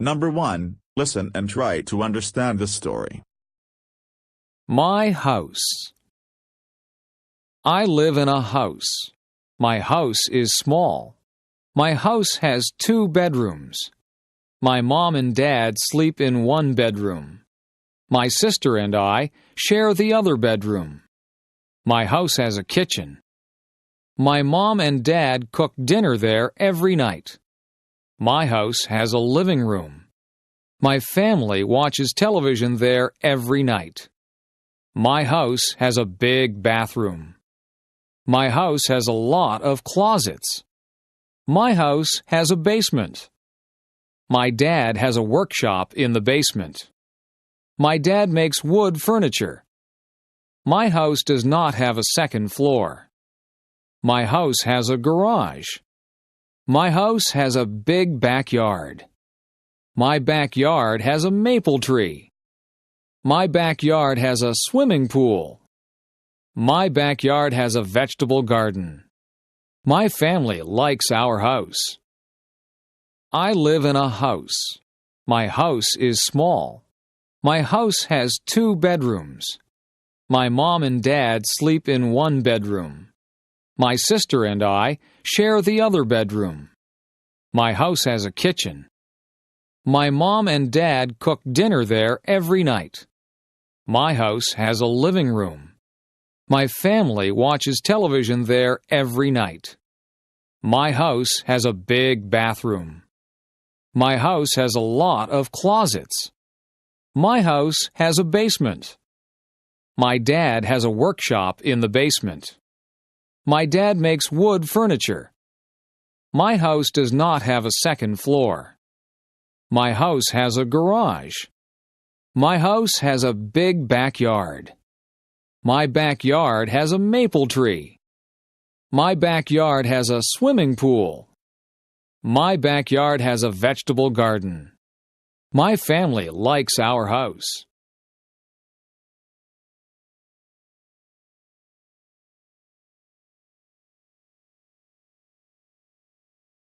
Number 1. Listen and try to understand the story. My house. I live in a house. My house is small. My house has 2 bedrooms. My mom and dad sleep in one bedroom. My sister and I share the other bedroom. My house has a kitchen. My mom and dad cook dinner there every night. My house has a living room. My family watches television there every night. My house has a big bathroom. My house has a lot of closets. My house has a basement. My dad has a workshop in the basement. My dad makes wood furniture. My house does not have a second floor. My house has a garage. My house has a big backyard. My backyard has a maple tree. My backyard has a swimming pool. My backyard has a vegetable garden. My family likes our house. I live in a house. My house is small. My house has 2 bedrooms. My mom and dad sleep in one bedroom. My sister and I share the other bedroom. My house has a kitchen. My mom and dad cook dinner there every night. My house has a living room. My family watches television there every night. My house has a big bathroom. My house has a lot of closets. My house has a basement. My dad has a workshop in the basement. My dad makes wood furniture. My house does not have a second floor. My house has a garage. My house has a big backyard. My backyard has a maple tree. My backyard has a swimming pool. My backyard has a vegetable garden. My family likes our house.